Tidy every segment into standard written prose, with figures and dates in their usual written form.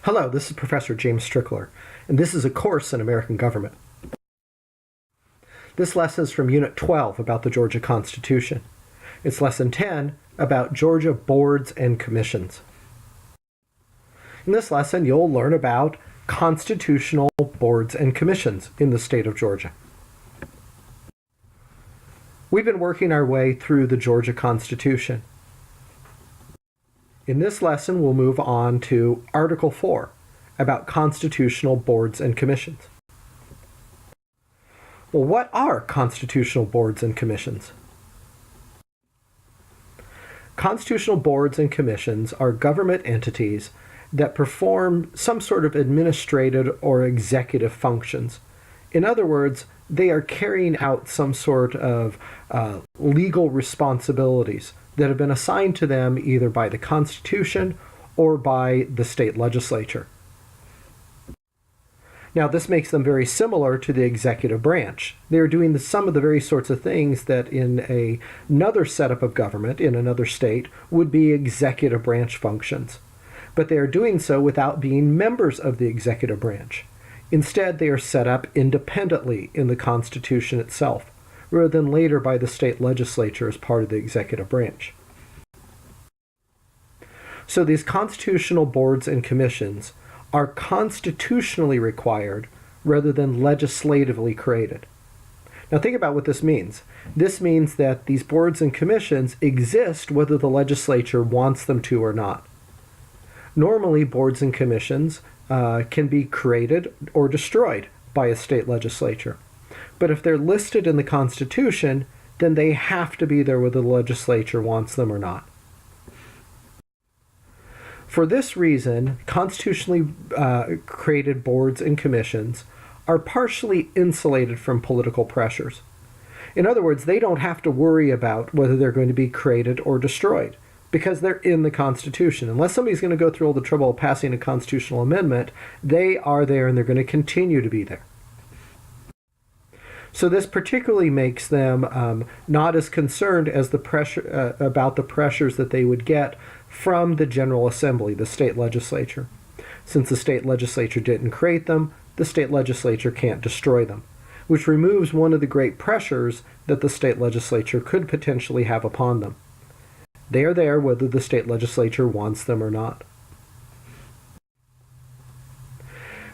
Hello, this is Professor James Strickler, and this is a course in American government. This lesson is from Unit 12 about the Georgia Constitution. It's Lesson 10 about Georgia boards and commissions. In this lesson, you'll learn about constitutional boards and commissions in the state of Georgia. We've been working our way through the Georgia Constitution. In this lesson, we'll move on to Article 4 about constitutional boards and commissions. Well, what are constitutional boards and commissions? Constitutional boards and commissions are government entities that perform some sort of administrative or executive functions. In other words, they are carrying out some sort of legal responsibilities that have been assigned to them either by the Constitution or by the state legislature. Now, this makes them very similar to the executive branch. They're doing some of the very sorts of things that in another setup of government, in another state, would be executive branch functions. But they are doing so without being members of the executive branch. Instead, they are set up independently in the Constitution itself, rather than later by the state legislature as part of the executive branch. So these constitutional boards and commissions are constitutionally required rather than legislatively created. Now think about what this means. This means that these boards and commissions exist whether the legislature wants them to or not. Normally, boards and commissions can be created or destroyed by a state legislature. But if they're listed in the Constitution, then they have to be there whether the legislature wants them or not. For this reason, constitutionally created boards and commissions are partially insulated from political pressures. In other words, they don't have to worry about whether they're going to be created or destroyed because they're in the Constitution. Unless somebody's going to go through all the trouble of passing a constitutional amendment, they are there and they're going to continue to be there. So this particularly makes them not as concerned as the pressure about the pressures that they would get from the General Assembly, the state legislature. Since the state legislature didn't create them, the state legislature can't destroy them, which removes one of the great pressures that the state legislature could potentially have upon them. They are there whether the state legislature wants them or not.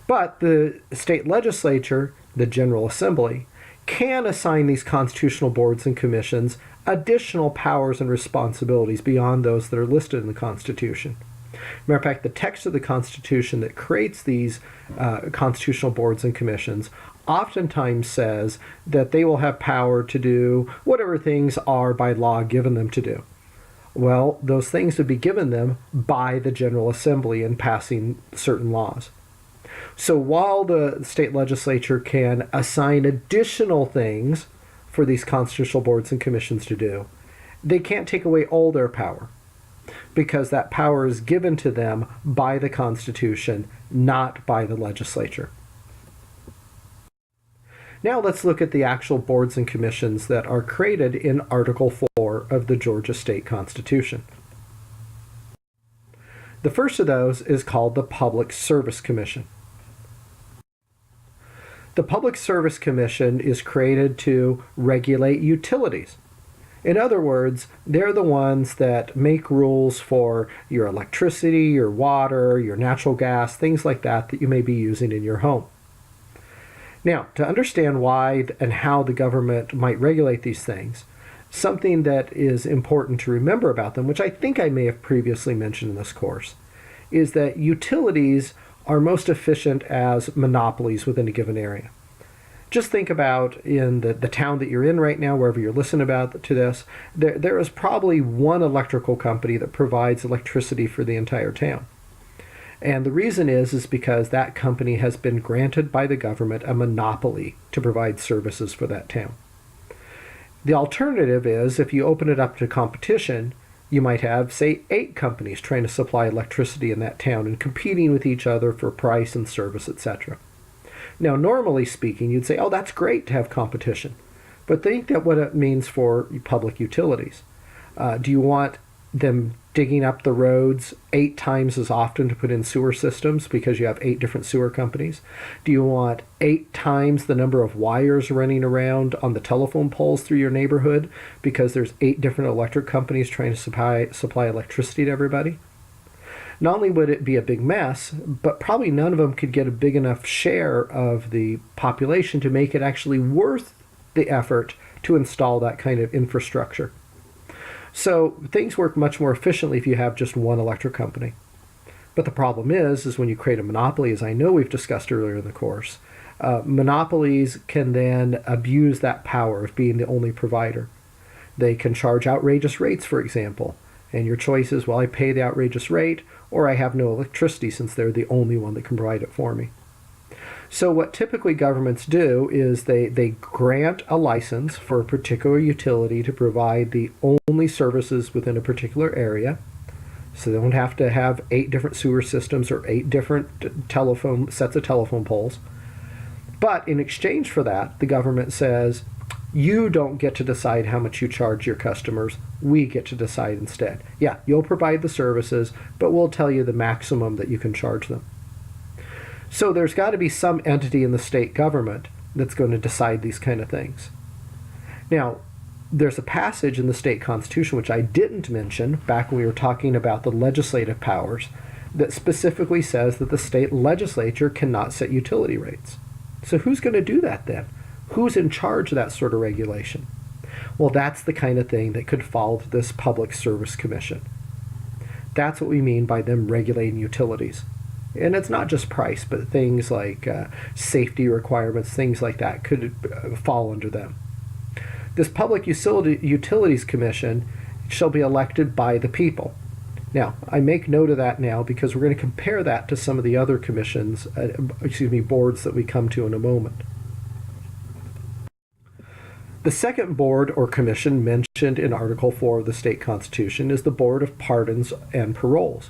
But the state legislature, the General Assembly, can assign these constitutional boards and commissions additional powers and responsibilities beyond those that are listed in the Constitution. Matter of fact, the text of the Constitution that creates these constitutional boards and commissions oftentimes says that they will have power to do whatever things are by law given them to do. Well, those things would be given them by the General Assembly in passing certain laws. So while the state legislature can assign additional things for these constitutional boards and commissions to do, they can't take away all their power because that power is given to them by the Constitution, not by the legislature. Now let's look at the actual boards and commissions that are created in Article 4 of the Georgia State Constitution. The first of those is called the Public Service Commission. The Public Service Commission is created to regulate utilities. In other words, they're the ones that make rules for your electricity, your water, your natural gas, things like that you may be using in your home. Now, to understand why and how the government might regulate these things, something that is important to remember about them, which I think I may have previously mentioned in this course, is that utilities are most efficient as monopolies within a given area. Just think about in the town that you're in right now, wherever you're listening to this, there is probably one electrical company that provides electricity for the entire town. And the reason is because that company has been granted by the government a monopoly to provide services for that town. The alternative is if you open it up to competition, you might have, say, 8 companies trying to supply electricity in that town and competing with each other for price and service, etc. Now, normally speaking, you'd say, oh, that's great to have competition. But think that what it means for public utilities. Do you want them digging up the roads 8 times as often to put in sewer systems because you have 8 different sewer companies? Do you want 8 times the number of wires running around on the telephone poles through your neighborhood because there's 8 different electric companies trying to supply electricity to everybody? Not only would it be a big mess, but probably none of them could get a big enough share of the population to make it actually worth the effort to install that kind of infrastructure. So things work much more efficiently if you have just one electric company. But the problem is when you create a monopoly, as I know we've discussed earlier in the course, monopolies can then abuse that power of being the only provider. They can charge outrageous rates, for example, and your choice is, well, I pay the outrageous rate, or I have no electricity since they're the only one that can provide it for me. So what typically governments do is they grant a license for a particular utility to provide the only services within a particular area. So they don't have to have 8 different sewer systems or 8 different sets of telephone poles. But in exchange for that, the government says, you don't get to decide how much you charge your customers. We get to decide instead. Yeah, you'll provide the services, but we'll tell you the maximum that you can charge them. So there's got to be some entity in the state government that's going to decide these kind of things. Now, there's a passage in the state constitution, which I didn't mention back when we were talking about the legislative powers, that specifically says that the state legislature cannot set utility rates. So who's going to do that then? Who's in charge of that sort of regulation? Well, that's the kind of thing that could fall to this Public Service Commission. That's what we mean by them regulating utilities. And it's not just price, but things like safety requirements, things like that could fall under them. This Public Utilities Commission shall be elected by the people. Now, I make note of that now because we're going to compare that to some of the other commissions, boards that we come to in a moment. The second board or commission mentioned in Article 4 of the state constitution is the Board of Pardons and Paroles.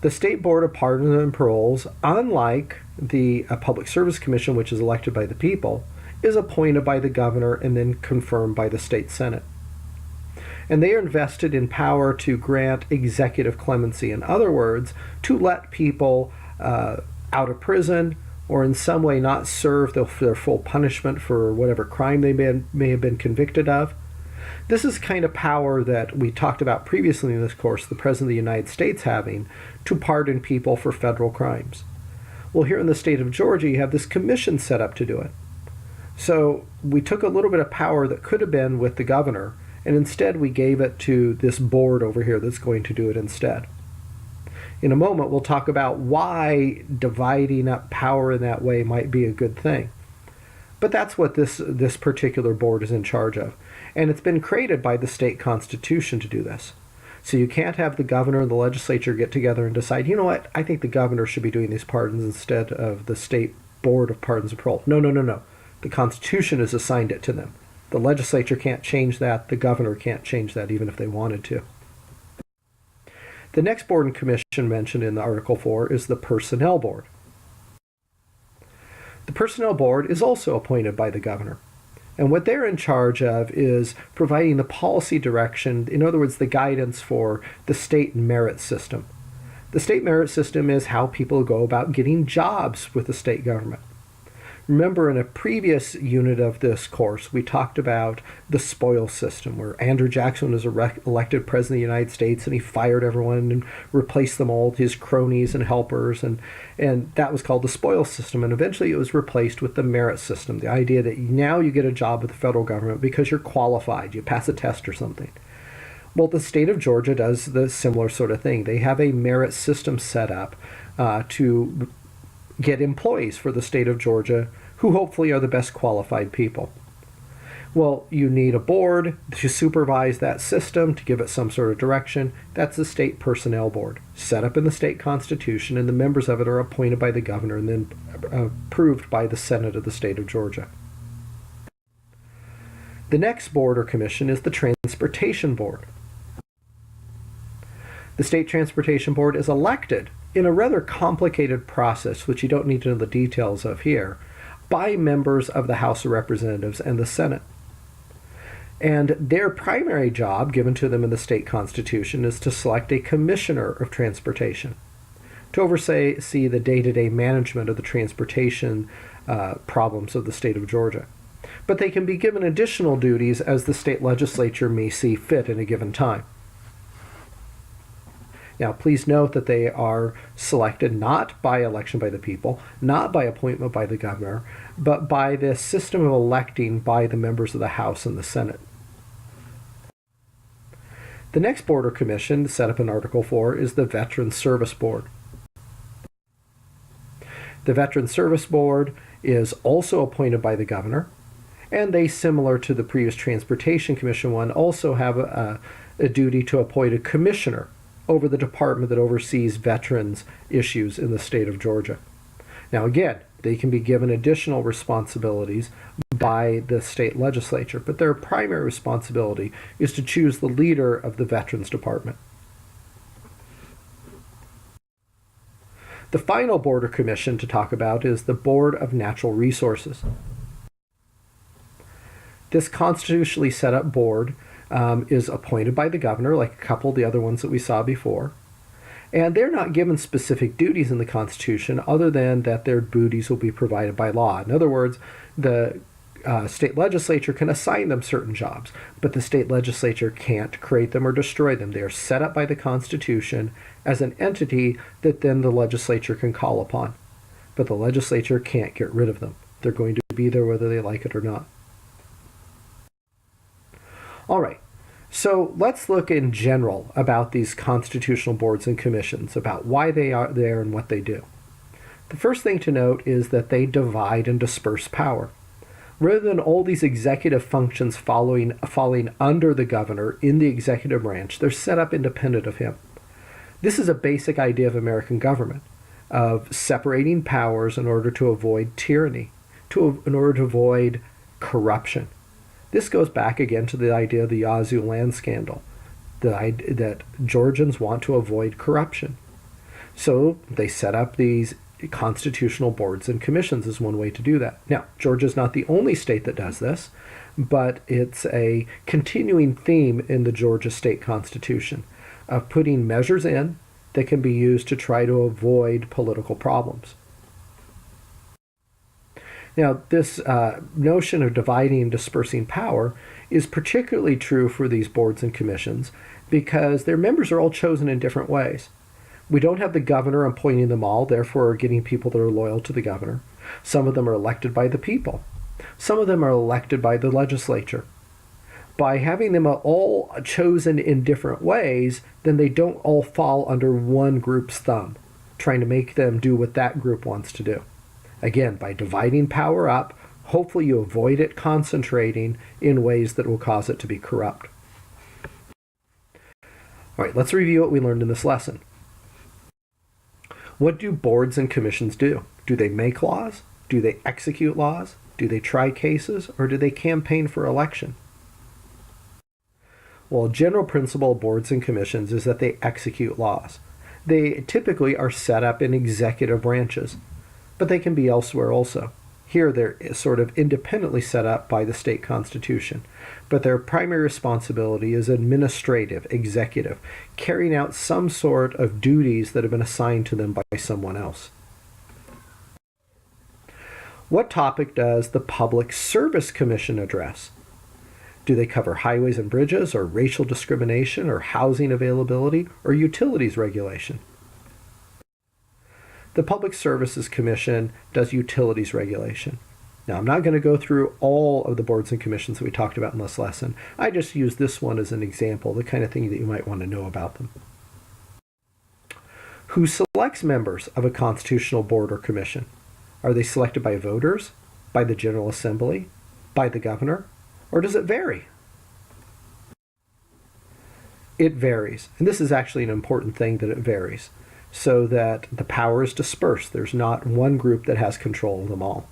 The State Board of Pardons and Paroles, unlike the Public Service Commission, which is elected by the people, is appointed by the governor and then confirmed by the state senate. And they are invested in power to grant executive clemency. In other words, to let people out of prison or in some way not serve their full punishment for whatever crime they may have been convicted of. This is kind of power that we talked about previously in this course, the President of the United States having to pardon people for federal crimes. Well, here in the state of Georgia, you have this commission set up to do it. So we took a little bit of power that could have been with the governor, and instead we gave it to this board over here that's going to do it instead. In a moment, we'll talk about why dividing up power in that way might be a good thing. But that's what this particular board is in charge of. And it's been created by the state constitution to do this. So you can't have the governor and the legislature get together and decide, you know what, I think the governor should be doing these pardons instead of the State Board of Pardons and Parole. No. The Constitution has assigned it to them. The legislature can't change that. The governor can't change that, even if they wanted to. The next board and commission mentioned in Article 4 is the Personnel Board. The Personnel Board is also appointed by the governor. And what they're in charge of is providing the policy direction, in other words, the guidance for the state merit system. The state merit system is how people go about getting jobs with the state government. Remember, in a previous unit of this course, we talked about the spoils system, where Andrew Jackson was elected president of the United States, and he fired everyone and replaced them all with his cronies and helpers, and that was called the spoils system. And eventually it was replaced with the merit system, the idea that now you get a job with the federal government because you're qualified, you pass a test or something. Well, the state of Georgia does the similar sort of thing. They have a merit system set up to get employees for the state of Georgia who hopefully are the best qualified people. Well, you need a board to supervise that system, to give it some sort of direction. That's the State Personnel Board, set up in the state constitution, and the members of it are appointed by the governor and then approved by the Senate of the state of Georgia. The next board or commission is the Transportation Board. The State Transportation Board is elected in a rather complicated process, which you don't need to know the details of here, by members of the House of Representatives and the Senate. And their primary job, given to them in the state constitution, is to select a commissioner of transportation to oversee the day-to-day management of the transportation problems of the state of Georgia. But they can be given additional duties as the state legislature may see fit in a given time. Now, please note that they are selected not by election by the people, not by appointment by the governor, but by the system of electing by the members of the House and the Senate. The next board or commission set up in Article 4 is the Veterans Service Board. The Veterans Service Board is also appointed by the governor, and they, similar to the previous Transportation Commission one, also have a duty to appoint a commissioner over the department that oversees veterans issues in the state of Georgia. Now again, they can be given additional responsibilities by the state legislature, but their primary responsibility is to choose the leader of the Veterans Department. The final board or commission to talk about is the Board of Natural Resources. This constitutionally set up board is appointed by the governor, like a couple of the other ones that we saw before. And they're not given specific duties in the Constitution other than that their duties will be provided by law. In other words, the state legislature can assign them certain jobs, but the state legislature can't create them or destroy them. They are set up by the Constitution as an entity that then the legislature can call upon. But the legislature can't get rid of them. They're going to be there whether they like it or not. All right, so let's look in general about these constitutional boards and commissions, about why they are there and what they do. The first thing to note is that they divide and disperse power. Rather than all these executive functions falling under the governor in the executive branch, they're set up independent of him. This is a basic idea of American government, of separating powers in order to avoid tyranny, in order to avoid corruption. This goes back again to the idea of the Yazoo land scandal, that Georgians want to avoid corruption. So they set up these constitutional boards and commissions as one way to do that. Now, Georgia's not the only state that does this, but it's a continuing theme in the Georgia state constitution of putting measures in that can be used to try to avoid political problems. Now, this notion of dividing and dispersing power is particularly true for these boards and commissions because their members are all chosen in different ways. We don't have the governor appointing them all, therefore getting people that are loyal to the governor. Some of them are elected by the people. Some of them are elected by the legislature. By having them all chosen in different ways, then they don't all fall under one group's thumb, trying to make them do what that group wants to do. Again, by dividing power up, hopefully you avoid it concentrating in ways that will cause it to be corrupt. All right, let's review what we learned in this lesson. What do boards and commissions do? Do they make laws? Do they execute laws? Do they try cases? Or do they campaign for election? Well, a general principle of boards and commissions is that they execute laws. They typically are set up in executive branches, but they can be elsewhere also. Here they're sort of independently set up by the state constitution, but their primary responsibility is administrative, executive, carrying out some sort of duties that have been assigned to them by someone else. What topic does the Public Service Commission address? Do they cover highways and bridges, or racial discrimination, or housing availability, or utilities regulation? The Public Services Commission does utilities regulation. Now, I'm not going to go through all of the boards and commissions that we talked about in this lesson. I just use this one as an example, the kind of thing that you might want to know about them. Who selects members of a constitutional board or commission? Are they selected by voters, by the General Assembly, by the governor, or does it vary? It varies, and this is actually an important thing that it varies, so that the power is dispersed. There's not one group that has control of them all.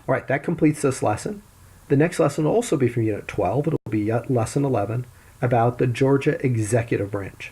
All right, that completes this lesson. The next lesson will also be from Unit 12. It'll be Lesson 11 about the Georgia Executive Branch.